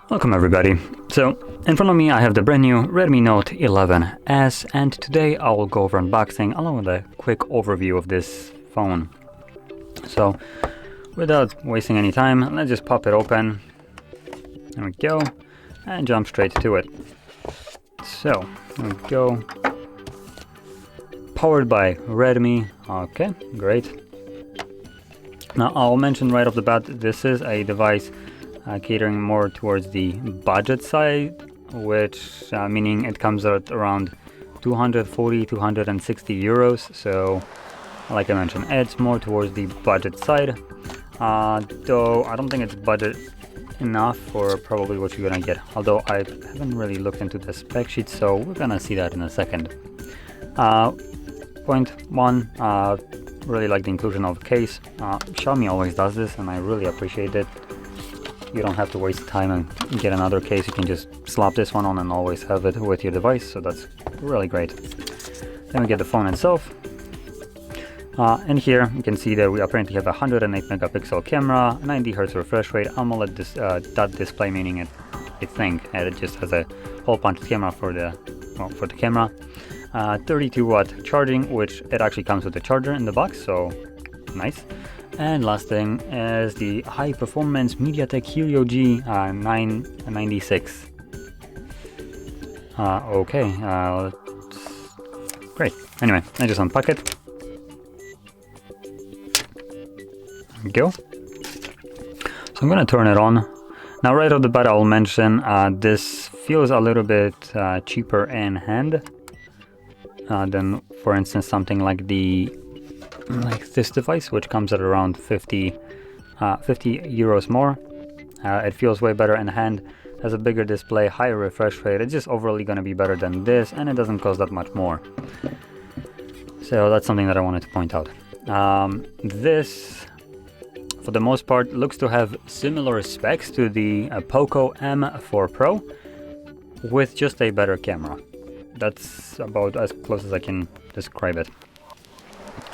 Welcome everybody. So in front of me I have the brand new Redmi Note 11S, and today I will go over unboxing along with a quick overview of this phone. So without wasting any time, let's just pop it open. There we go, and jump straight to it. So there we go. Powered by Redmi. Okay, great. Now I'll mention right off the bat, this is a device catering more towards the budget side, which meaning it comes at around 240-260 euros. So like I mentioned, it's more towards the budget side, though I don't think it's budget enough for probably what you're gonna get, although I haven't really looked into the spec sheet, so we're gonna see that in a second. Point one, really like the inclusion of a case. Xiaomi always does this and I really appreciate it. You don't have to waste time and get another case. You can just slap this one on and always have it with your device, so that's really great. Then we get the phone itself. And here you can see that we apparently have a 108 megapixel camera, 90 Hz refresh rate, AMOLED dot display, meaning it just has a hole punch camera for the camera. 32-watt charging, which it actually comes with a charger in the box, so nice. And last thing is the high performance MediaTek Helio G 996. Okay, great. Anyway, I just unpack it. There we go. So I'm gonna turn it on. Now right off the bat I'll mention this feels a little bit cheaper in hand than, for instance, something like this device, which comes at around 50 euros more. It feels way better in hand, has a bigger display, higher refresh rate. It's just overall going to be better than this, and it doesn't cost that much more. So that's something that I wanted to point out. This, for the most part, looks to have similar specs to the POCO M4 Pro with just a better camera. That's about as close as I can describe it.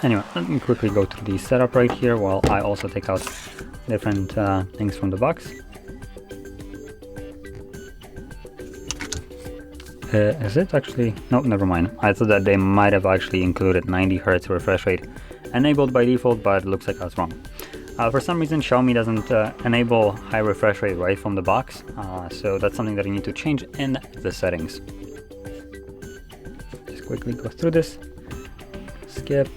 Anyway, let me quickly go through the setup right here while I also take out different things from the box. Is it actually? No, never mind. I thought that they might have actually included 90 Hz refresh rate enabled by default, but it looks like I was wrong. For some reason, Xiaomi doesn't enable high refresh rate right from the box, so that's something that you need to change in the settings. Just quickly go through this. Skip,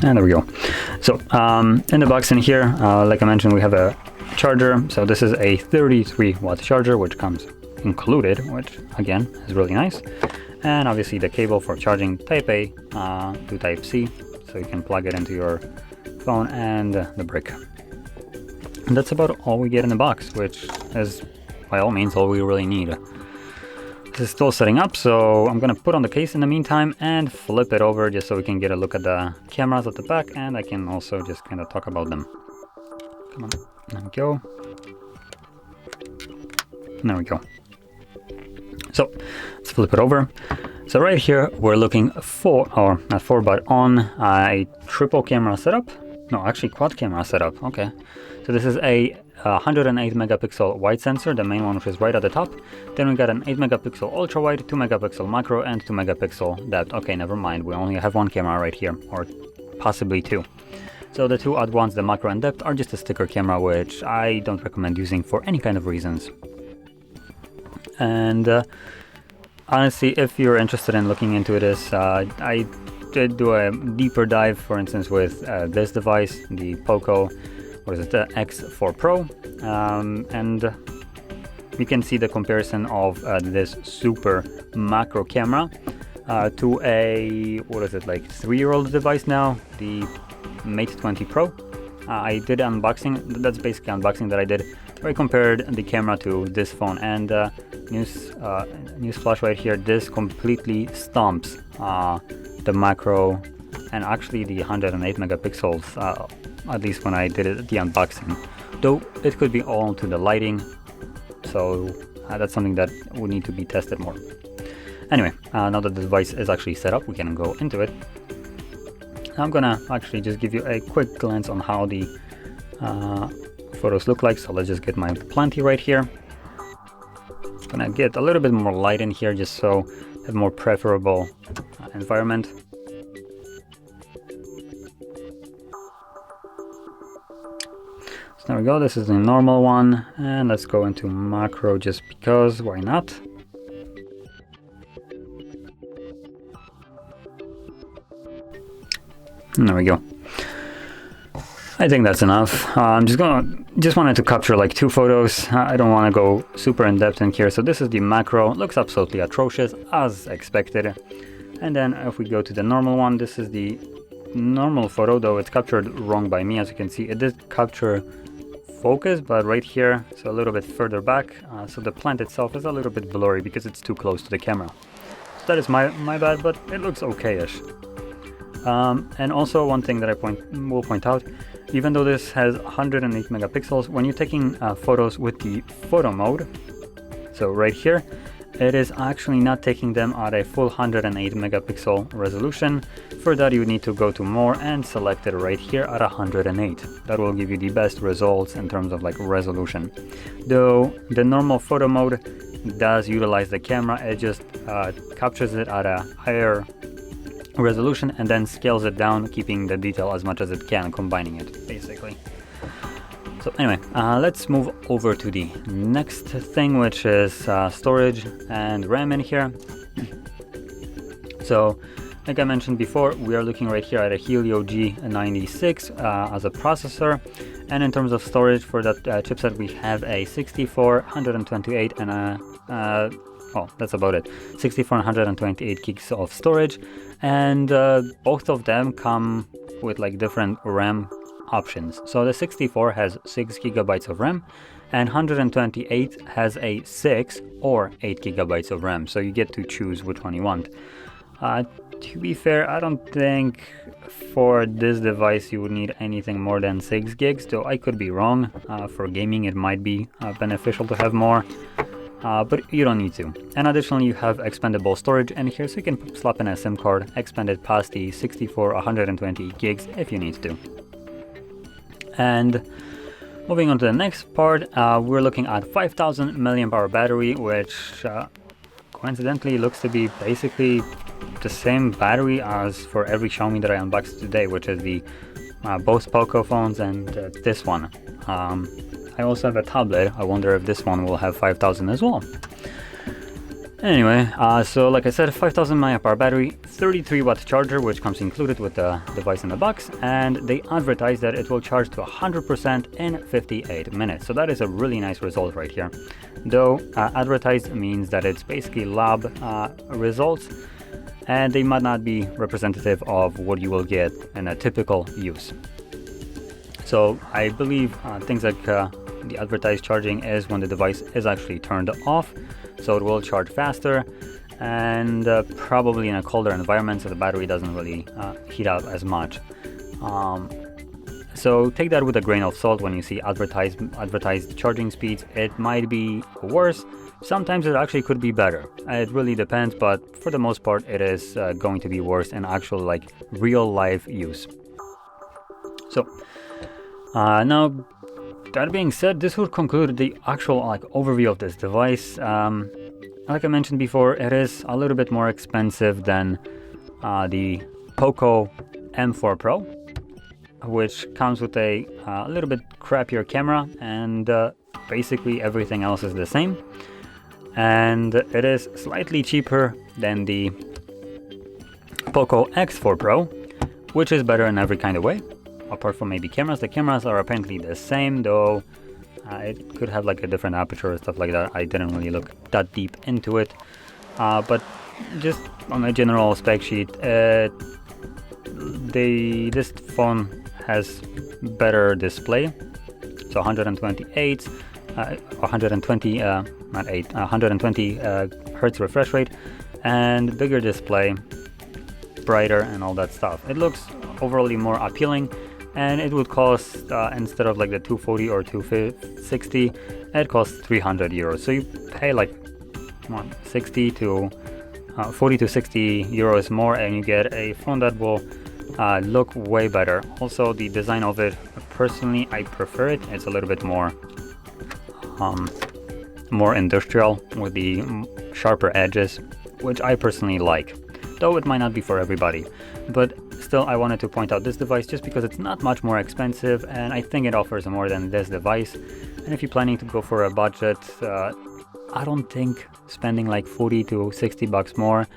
and there we go. So in the box in here, like I mentioned, we have a charger. So this is a 33-watt charger, which comes included, which again is really nice. And obviously the cable for charging Type A to Type C, so you can plug it into your phone, and the brick. And that's about all we get in the box, which is by all means all we really need. This is still setting up, so I'm gonna put on the case in the meantime and flip it over just so we can get a look at the cameras at the back, and I can also just kind of talk about them. Come on, there we go. There we go. So let's flip it over. So right here we're looking for, or not for, but on a triple camera setup. No, actually quad camera setup. Okay. So this is a 108 megapixel wide sensor, the main one, which is right at the top. Then we got an 8 megapixel ultra wide, 2 megapixel macro, and 2 megapixel depth. Okay, never mind, we only have one camera right here, or possibly two. So the two odd ones, the macro and depth, are just a sticker camera, which I don't recommend using for any kind of reasons. And honestly, if you're interested in looking into this, I did do a deeper dive, for instance, with this device, the POCO, what is it, the X4 Pro, and we can see the comparison of this super macro camera to a, what is it, like 3-year-old device now, the Mate 20 Pro. I did unboxing, that's basically unboxing that I did, where I compared the camera to this phone, and news flash right here, this completely stomps the macro and actually the 108 megapixels, at least when I did it, the unboxing. Though it could be all to the lighting, so that's something that would need to be tested more. Anyway, now that the device is actually set up, we can go into it. I'm gonna actually just give you a quick glance on how the photos look like. So let's just get my plenty right here. Gonna get a little bit more light in here just so I have more preferable environment. So there we go, this is the normal one, and let's go into macro just because, why not? And there we go. I think that's enough. I'm just wanted to capture like 2 photos. I don't want to go super in depth in here. So this is the macro. It looks absolutely atrocious as expected. And then if we go to the normal one, this is the normal photo, though it's captured wrong by me. As you can see, it did capture focus, but right here, so a little bit further back. So the plant itself is a little bit blurry because it's too close to the camera. So that is my bad, but it looks okay-ish. And also one thing that I will point out, even though this has 108 megapixels, when you're taking photos with the photo mode, so right here, it is actually not taking them at a full 108 megapixel resolution. For that, you need to go to more and select it right here at 108. That will give you the best results in terms of like resolution. Though the normal photo mode does utilize the camera, it just captures it at a higher resolution and then scales it down, keeping the detail as much as it can, combining it basically. So anyway, let's move over to the next thing, which is storage and RAM in here. So like I mentioned before, we are looking right here at a Helio G96 as a processor, and in terms of storage for that chipset, we have a 64, 128 and a well, that's about it. 64 and 128 gigs of storage, and both of them come with like different RAM options. So the 64 has 6 gigabytes of RAM, and 128 has a 6 or 8 gigabytes of RAM. So you get to choose which one you want. To be fair, I don't think for this device you would need anything more than 6 gigs, though I could be wrong. For gaming, it might be beneficial to have more. But you don't need to. And additionally, you have expandable storage in here, so you can slap in a SIM card, expand it past the 64 120 gigs if you need to. And moving on to the next part, we're looking at 5000 mAh battery, which coincidentally looks to be basically the same battery as for every Xiaomi that I unboxed today, which is the both POCO phones and this one. I also have a tablet. I wonder if this one will have 5000 as well. Anyway, so like I said, 5000 mAh battery, 33 watt charger, which comes included with the device in the box, and they advertise that it will charge to 100% in 58 minutes. So that is a really nice result right here. Though advertised means that it's basically lab results, and they might not be representative of what you will get in a typical use. So I believe things like the advertised charging is when the device is actually turned off, so it will charge faster, and probably in a colder environment, so the battery doesn't really heat out as much. So take that with a grain of salt when you see advertised charging speeds. It might be worse. Sometimes it actually could be better. It really depends, but for the most part, it is going to be worse in actual like real life use. So now, that being said, this would conclude the actual like overview of this device. Like I mentioned before, it is a little bit more expensive than the POCO M4 Pro, which comes with a little bit crappier camera, and basically everything else is the same. And it is slightly cheaper than the POCO X4 Pro, which is better in every kind of way. Apart from maybe cameras. The cameras are apparently the same, though it could have like a different aperture and stuff like that. I didn't really look that deep into it, but just on a general spec sheet, this phone has better display, so 120 hertz refresh rate, and bigger display, brighter and all that stuff. It looks overall more appealing, and it would cost instead of like the 240 or 260, it costs 300 euros. So you pay like 60 to 40 to 60 euros more, and you get a phone that will look way better. Also, the design of it, personally, I prefer it. It's a little bit more more industrial with the sharper edges, which I personally like, though it might not be for everybody. But still, I wanted to point out this device just because it's not much more expensive, and I think it offers more than this device. And if you're planning to go for a budget, I don't think spending like 40 to 60 bucks more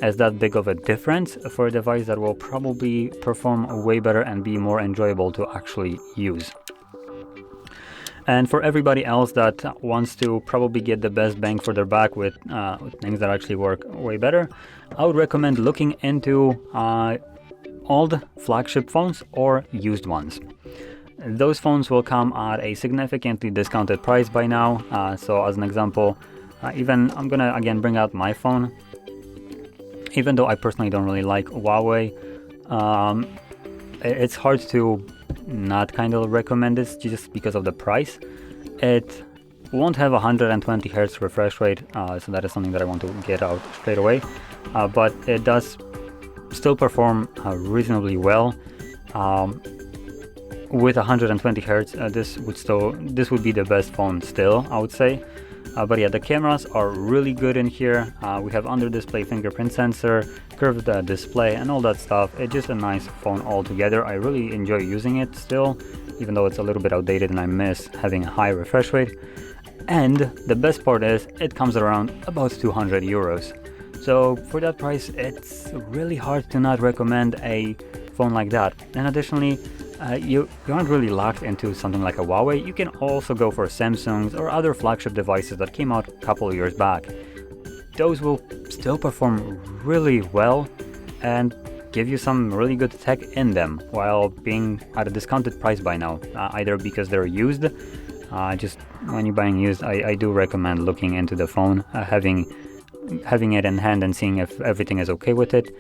is that big of a difference for a device that will probably perform way better and be more enjoyable to actually use. And for everybody else that wants to probably get the best bang for their buck with things that actually work way better, I would recommend looking into old flagship phones or used ones. Those phones will come at a significantly discounted price by now. So as an example, even I'm gonna again bring out my phone. Even though I personally don't really like Huawei, it's hard to not kind of recommend this just because of the price. It won't have 120 Hz refresh rate, so that is something that I want to get out straight away. But it does still perform reasonably well. With 120 Hz, this would be the best phone still, I would say. But yeah, the cameras are really good in here. We have under display fingerprint sensor, curved display, and all that stuff. It's just a nice phone altogether. I really enjoy using it still, even though it's a little bit outdated and I miss having a high refresh rate. And the best part is it comes around about 200 euros. So for that price, it's really hard to not recommend a phone like that. And additionally, you aren't really locked into something like a Huawei. You can also go for Samsung's or other flagship devices that came out a couple of years back. Those will still perform really well and give you some really good tech in them while being at a discounted price by now, either because they're used. Just when you're buying used, I do recommend looking into the phone, having it in hand and seeing if everything is okay with it,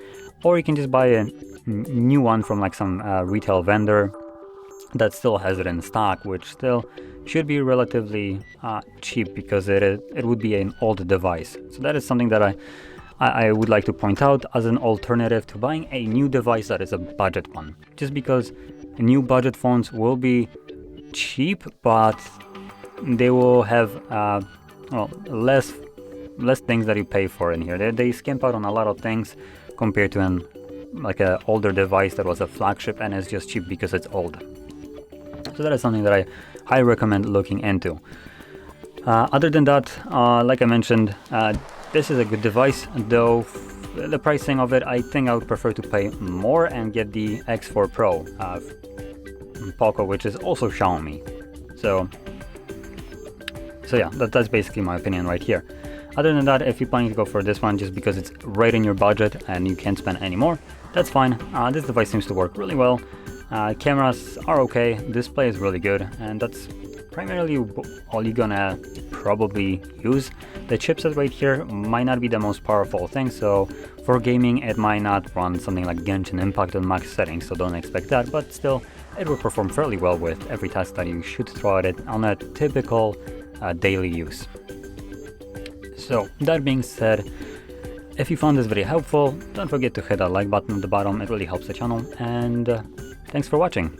or you can just buy a new one from like some retail vendor that still has it in stock, which still should be relatively cheap because it would be an old device. So that is something that I would like to point out as an alternative to buying a new device that is a budget one, just because new budget phones will be cheap, but they will have less things that you pay for in here. They skimp out on a lot of things compared to an older device that was a flagship and is just cheap because it's old. So that is something that I highly recommend looking into. Other than that, like I mentioned, this is a good device, though the pricing of it, I think I would prefer to pay more and get the X4 Pro POCO, which is also Xiaomi. So yeah, that's basically my opinion right here. Other than that, if you're planning to go for this one just because it's right in your budget and you can't spend any more, that's fine. This device seems to work really well. Cameras are okay, display is really good, and that's primarily all you're gonna probably use. The chipset right here might not be the most powerful thing, so for gaming it might not run something like Genshin Impact on max settings, so don't expect that, but still it will perform fairly well with every task that you should throw at it on a typical daily use. So that being said, if you found this video helpful, don't forget to hit that like button at the bottom, it really helps the channel, and thanks for watching.